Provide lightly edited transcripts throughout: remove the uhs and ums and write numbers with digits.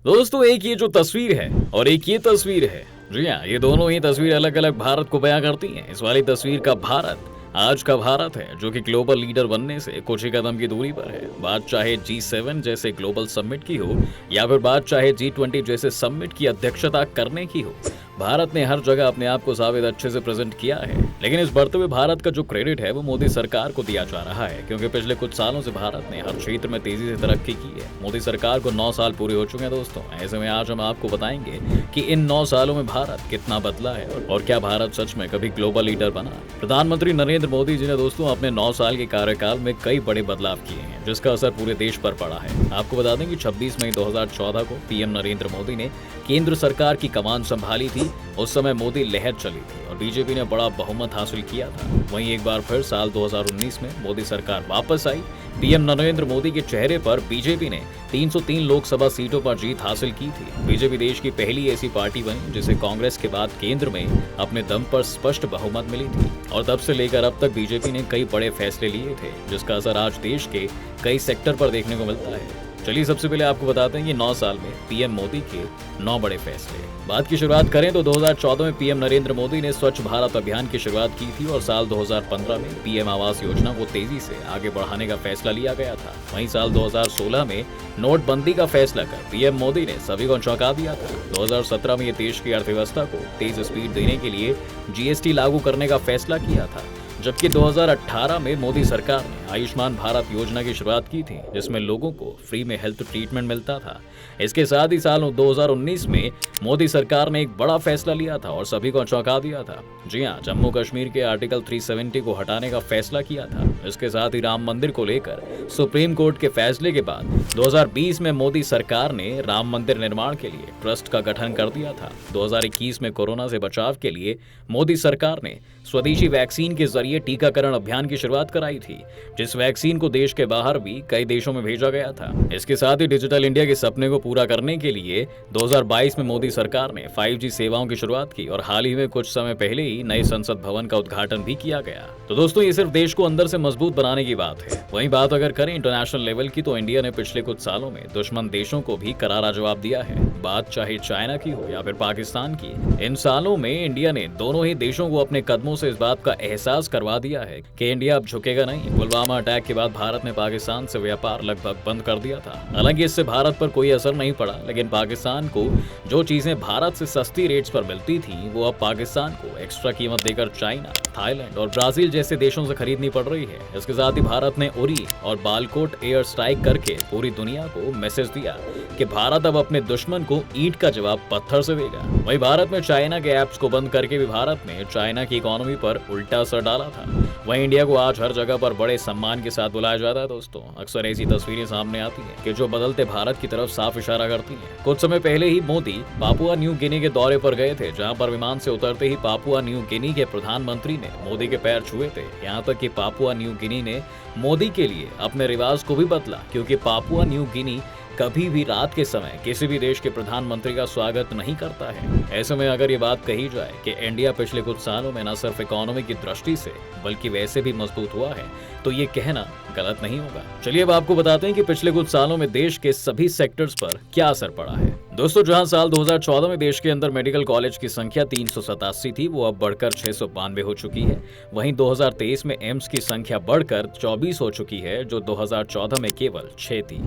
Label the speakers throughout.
Speaker 1: दोस्तों एक ये जो तस्वीर है और एक ये तस्वीर है, जी हाँ, ये दोनों ही तस्वीर अलग अलग भारत को बयां करती हैं। इस वाली तस्वीर का भारत आज का भारत है जो कि ग्लोबल लीडर बनने से कुछ ही कदम की दूरी पर है। बात चाहे G7 जैसे ग्लोबल समिट की हो या फिर बात चाहे G20 जैसे समिट की अध्यक्षता करने की हो, भारत ने हर जगह अपने आप को साबित अच्छे से प्रेजेंट किया है। लेकिन इस बढ़ते हुए भारत का जो क्रेडिट है वो मोदी सरकार को दिया जा रहा है, क्योंकि पिछले कुछ सालों से भारत ने हर क्षेत्र में तेजी से तरक्की की है। मोदी सरकार को 9 साल पूरे हो चुके हैं दोस्तों। ऐसे में आज हम आपको बताएंगे कि इन 9 सालों में भारत कितना बदला है और क्या भारत सच में कभी ग्लोबल लीडर बना। प्रधानमंत्री नरेंद्र मोदी जी ने दोस्तों अपने 9 साल के कार्यकाल में कई बड़े बदलाव किए हैं, जिसका असर पूरे देश पर पड़ा है। आपको बता दें कि 26 मई 2014 को पीएम नरेंद्र मोदी ने केंद्र सरकार की कमान संभाली थी। उस समय मोदी लहर चली थी और बीजेपी ने बड़ा बहुमत हासिल किया था। वहीं एक बार फिर साल 2019 में मोदी सरकार वापस आई। पीएम नरेंद्र मोदी के चेहरे पर बीजेपी ने 303 लोकसभा सीटों पर जीत हासिल की थी। बीजेपी देश की पहली ऐसी पार्टी बनी जिसे कांग्रेस के बाद केंद्र में अपने दम पर स्पष्ट बहुमत मिली थी और तब से लेकर अब तक बीजेपी ने कई बड़े फैसले लिए थे, जिसका असर आज देश के कई सेक्टर पर देखने को मिलता है। चलिए सबसे पहले आपको बताते हैं कि 9 साल में पीएम मोदी के 9 बड़े फैसले। बात की शुरुआत करें तो 2014 में पीएम नरेंद्र मोदी ने स्वच्छ भारत अभियान की शुरुआत की थी और साल 2015 में पीएम आवास योजना को तेजी से आगे बढ़ाने का फैसला लिया गया था। वहीं साल 2016 में नोटबंदी का फैसला कर पीएम मोदी ने सभी को चौंका दिया था। 2017 में ये देश की अर्थव्यवस्था को तेज स्पीड देने के लिए जीएसटी लागू करने का फैसला किया था, जबकि 2018 में मोदी सरकार ने आयुष्मान भारत योजना की शुरुआत की थी, जिसमें लोगों को फ्री में हेल्थ ट्रीटमेंट मिलता था। इसके साथ ही साल 2019 में मोदी सरकार ने एक बड़ा फैसला लिया था और सभी को चौंका दिया था। जी हां, जम्मू कश्मीर के आर्टिकल 370 को हटाने का फैसला किया था। इसके साथ ही राम मंदिर को लेकर सुप्रीम कोर्ट के फैसले के बाद 2020 में मोदी सरकार ने राम मंदिर निर्माण के लिए ट्रस्ट का गठन कर दिया था। 2021 में कोरोना से बचाव के लिए मोदी सरकार ने स्वदेशी वैक्सीन के जरिए टीकाकरण अभियान की शुरुआत कराई थी, जिस वैक्सीन को देश के बाहर भी कई देशों में भेजा गया था। इसके साथ ही डिजिटल इंडिया के सपने को पूरा करने के लिए 2022 में मोदी सरकार ने 5G सेवाओं की शुरुआत की और हाल ही में कुछ समय पहले ही नए संसद भवन का उद्घाटन भी किया गया। तो दोस्तों ये सिर्फ देश को अंदर से मजबूत बनाने की बात है। वहीं बात अगर करें इंटरनेशनल लेवल की, तो इंडिया ने पिछले कुछ सालों में दुश्मन देशों को भी करारा जवाब दिया है। बात चाहे चाइना की हो या फिर पाकिस्तान की, इन सालों में इंडिया ने दोनों ही देशों को अपने कदमों से इस बात का एहसास करवा दिया है कि इंडिया अब झुकेगा नहीं। पुलवामा अटैक के बाद भारत ने पाकिस्तान से व्यापार लगभग बंद कर दिया था। हालांकि इससे भारत पर कोई असर नहीं पड़ा, लेकिन पाकिस्तान को जो चीजें भारत से सस्ती रेट्स पर मिलती थी वो अब पाकिस्तान को एक्स्ट्रा कीमत देकर चाइना, थाईलैंड और ब्राजील जैसे देशों से खरीदनी पड़ रही है। इसके साथ ही भारत ने उरी और बालकोट एयर स्ट्राइक करके पूरी दुनिया को मैसेज दिया कि भारत अब अपने दुश्मन को ईंट का जवाब पत्थर से देगा। वहीं भारत में चाइना के ऐप्स को बंद करके भी भारत ने चाइना की इकोनॉमी पर उल्टा असर डाला था। वहीं इंडिया को आज हर जगह पर बड़े सम्मान के साथ बुलाया जाता है। दोस्तों अक्सर ऐसी तस्वीरें सामने आती हैं कि जो बदलते भारत की तरफ साफ इशारा करती हैं। कुछ समय पहले ही मोदी पापुआ न्यू गिनी के दौरे पर गए थे, जहां पर विमान से उतरते ही पापुआ न्यू गिनी के प्रधानमंत्री ने मोदी के पैर छुए थे। यहाँ तक कि पापुआ न्यू गिनी ने मोदी के लिए अपने रिवाज को भी बदला, क्योंकि पापुआ न्यू गिनी कभी भी रात के समय किसी भी देश के प्रधानमंत्री का स्वागत नहीं करता है। ऐसे में अगर ये बात कही जाए कि इंडिया पिछले कुछ सालों में न सिर्फ इकोनॉमी की दृष्टि से बल्कि वैसे भी मजबूत हुआ है, तो ये कहना गलत नहीं होगा। चलिए अब आपको बताते हैं कि पिछले कुछ सालों में देश के सभी सेक्टर्स पर क्या असर पड़ा है। दोस्तों जहां साल 2014 में देश के अंदर मेडिकल कॉलेज की संख्या 387 थी, वो अब बढ़कर 692 हो चुकी है। वहीं 2023 में एम्स की संख्या बढ़कर 24 हो चुकी है, जो 2014 में केवल 6 थी।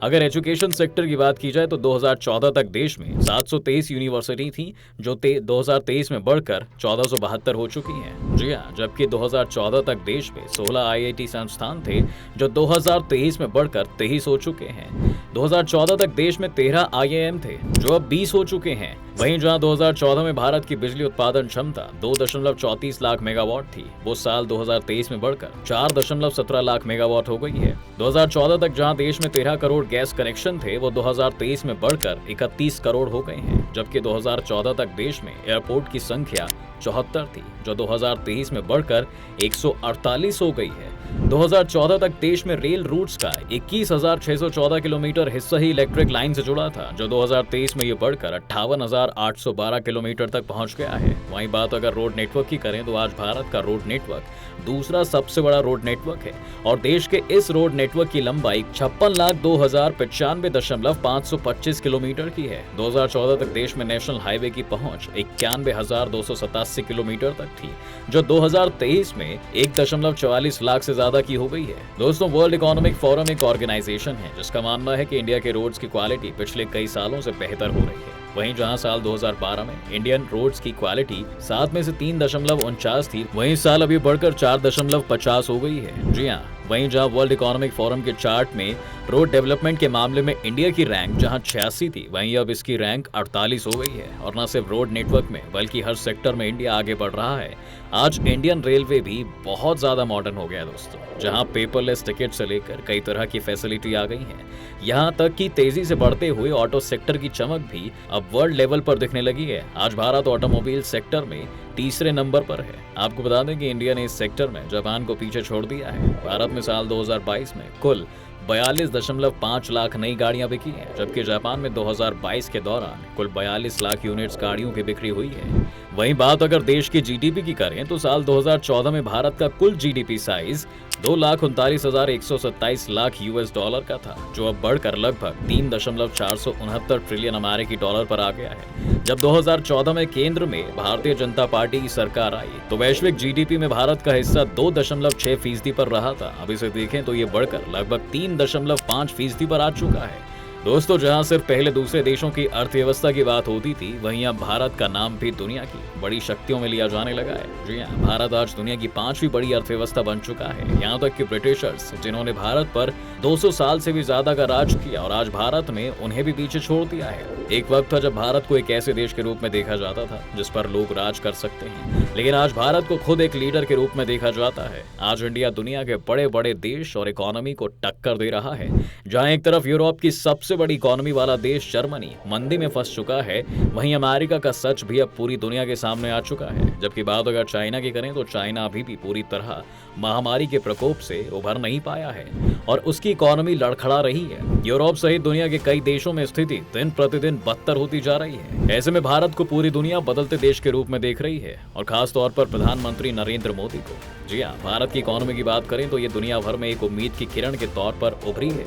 Speaker 1: अगर एजुकेशन सेक्टर की बात की जाए तो 2014 तक देश में 723 यूनिवर्सिटी थी, जो 2023 में बढ़कर 1472 हो चुकी हैं। जी हाँ, जबकि 2014 तक देश में 16 IIT संस्थान थे, जो 2023 में बढ़कर 23 हो चुके हैं। 2014 तक देश में 13 IIM थे, जो अब 20 हो चुके हैं। वहीं जहां 2014 में भारत की बिजली उत्पादन क्षमता 2.34 लाख मेगावाट थी, वो साल 2023 में बढ़कर 4.17 लाख मेगावाट हो गई है। 2014 तक जहां देश में 13 करोड़ गैस कनेक्शन थे, वो 2023 में बढ़कर 31 करोड़ हो गए हैं। जबकि 2014 तक देश में एयरपोर्ट की संख्या 74 थी, जो 2023 में बढ़कर 148 हो गई है। 2014 तक देश में रेल रूट्स का 21,614 किलोमीटर हिस्सा ही इलेक्ट्रिक लाइन से जुड़ा था, जो 2023 में ये बढ़कर 58,000 12,812 किलोमीटर तक पहुंच गया है। वहीं बात अगर रोड नेटवर्क की करें तो आज भारत का रोड नेटवर्क दूसरा सबसे बड़ा रोड नेटवर्क है और देश के इस रोड नेटवर्क की लंबाई 56,02,095.525 किलोमीटर की है। 2014 तक देश में नेशनल हाईवे की पहुंच 91,287 किलोमीटर तक थी, जो 2023 में 1.44 लाख से ज्यादा की हो गई है। दोस्तों, वर्ल्ड इकोनॉमिक फोरम एक ऑर्गेनाइजेशन है जिसका मानना है कि इंडिया के रोड्स की क्वालिटी पिछले कई सालों से बेहतर हो रही है। वहीं जहां साल 2012 में इंडियन रोड्स की क्वालिटी 7 में से 3.49 थी, वहीं साल अभी बढ़कर 4.50 हो गई है। जी हाँ, वहीं जहां वर्ल्ड इकोनॉमिक फोरम के चार्ट में रोड डेवलपमेंट के मामले में इंडिया की रैंक जहां 86 थी, वहीं अब इसकी रैंक 48 हो गई है। और न सिर्फ रोड नेटवर्क में बल्कि हर सेक्टर में इंडिया आगे बढ़ रहा है। आज इंडियन रेलवे भी बहुत ज्यादा मॉडर्न हो गया है दोस्तों, जहां पेपरलेस टिकट से लेकर कई तरह की फैसिलिटी आ गई है। यहाँ तक कि तेजी से बढ़ते हुए ऑटो सेक्टर की चमक भी अब वर्ल्ड लेवल पर दिखने लगी है। आज भारत ऑटोमोबाइल सेक्टर में तीसरे नंबर पर है। आपको बता दें कि इंडिया ने इस सेक्टर में जापान को पीछे छोड़ दिया है। भारत में साल 2022 में कुल 42.5 लाख नई गाड़ियां बिकी हैं, जबकि जापान में 2022 के दौरान कुल 42 लाख यूनिट्स गाड़ियों की बिक्री हुई है। वहीं बात अगर देश की जीडीपी की करें तो साल 2014 में भारत का कुल GDP size 2,39,127 lakh US dollar का था, जो अब बढ़कर लगभग 3.469 ट्रिलियन अमेरिकी डॉलर पर आ गया है। जब 2014 में केंद्र में भारतीय जनता पार्टी की सरकार आई तो वैश्विक जीडीपी में भारत का हिस्सा 2.6% पर रहा था। अब इसे देखें तो ये बढ़कर लगभग 3.5% पर आ चुका है। दोस्तों, जहां सिर्फ पहले दूसरे देशों की अर्थव्यवस्था की बात होती थी, वहीं अब भारत का नाम भी दुनिया की बड़ी शक्तियों में लिया जाने लगा है। जी हां, भारत आज दुनिया की 5वीं बड़ी अर्थव्यवस्था बन चुका है। यहाँ तक कि ब्रिटिशर्स, जिन्होंने भारत पर 200 साल से भी ज्यादा का राज किया और आज भारत में उन्हें भी पीछे छोड़ दिया है। एक वक्त था जब भारत को एक ऐसे देश के रूप में देखा जाता था जिस पर लोग राज कर सकते हैं, लेकिन आज भारत को खुद एक लीडर के रूप में देखा जाता है। आज इंडिया दुनिया के बड़े बड़े देश और इकोनॉमी को टक्कर दे रहा है। जहां एक तरफ यूरोप की सबसे बड़ी इकोनॉमी वाला देश जर्मनी मंदी में फंस चुका है, वहीं अमेरिका का सच भी अब पूरी दुनिया के सामने आ चुका है। जबकि बात अगर चाइना की करें तो चाइना अभी भी पूरी तरह महामारी के प्रकोप से उभर नहीं पाया है और उसकी इकोनॉमी लड़खड़ा रही है। यूरोप सहित दुनिया के कई देशों में स्थिति दिन प्रतिदिन बदतर होती जा रही है। ऐसे में भारत को पूरी दुनिया बदलते देश के रूप में देख रही है और खास तौर पर प्रधानमंत्री नरेंद्र मोदी को। जी हाँ, भारत की इकोनॉमी की बात करें तो ये दुनिया भर में एक उम्मीद की किरण के तौर पर उभरी है।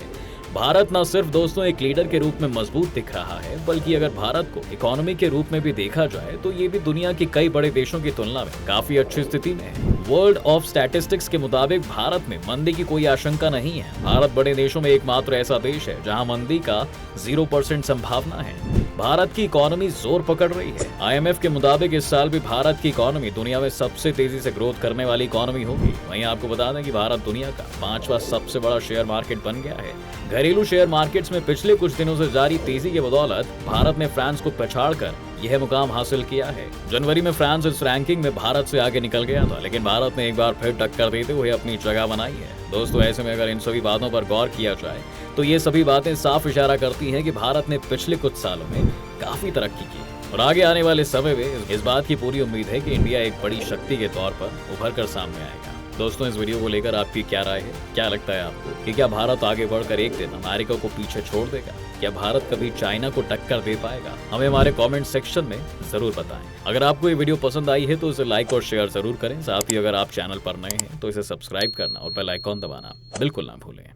Speaker 1: भारत न सिर्फ दोस्तों एक लीडर के रूप में मजबूत दिख रहा है, बल्कि अगर भारत को इकोनॉमी के रूप में भी देखा जाए तो ये भी दुनिया के कई बड़े देशों की तुलना में काफी अच्छी स्थिति में है। वर्ल्ड ऑफ स्टैटिस्टिक्स के मुताबिक भारत में मंदी की कोई आशंका नहीं है। भारत बड़े देशों में एकमात्र ऐसा देश है जहां मंदी का 0% संभावना है। भारत की इकोनॉमी जोर पकड़ रही है। IMF के मुताबिक इस साल भी भारत की इकोनॉमी दुनिया में सबसे तेजी से ग्रोथ करने वाली इकोनॉमी होगी। वहीं आपको बता दें कि भारत दुनिया का 5वां सबसे बड़ा शेयर मार्केट बन गया है। घरेलू शेयर मार्केट्स में पिछले कुछ दिनों से जारी तेजी के बदौलत भारत ने फ्रांस को पछाड़कर यह मुकाम हासिल किया है। जनवरी में फ्रांस इस रैंकिंग में भारत से आगे निकल गया था, लेकिन भारत ने एक बार फिर टक्कर देते हुए अपनी जगह बनाई है। दोस्तों, ऐसे में अगर इन सभी बातों पर गौर किया जाए तो ये सभी बातें साफ इशारा करती हैं कि भारत ने पिछले कुछ सालों में काफी तरक्की की है और आगे आने वाले समय में इस बात की पूरी उम्मीद है कि इंडिया एक बड़ी शक्ति के तौर पर उभर कर सामने आएगा। दोस्तों, इस वीडियो को लेकर आपकी क्या राय है? क्या लगता है आपको कि क्या भारत आगे बढ़कर एक दिन अमेरिका को पीछे छोड़ देगा? क्या भारत कभी चाइना को टक्कर दे पाएगा? हमें हमारे कमेंट सेक्शन में जरूर बताएं। अगर आपको ये वीडियो पसंद आई है तो इसे लाइक और शेयर जरूर करें। साथ ही अगर आप चैनल पर नए हैं तो इसे सब्सक्राइब करना और बेल आइकॉन दबाना बिल्कुल ना भूलें।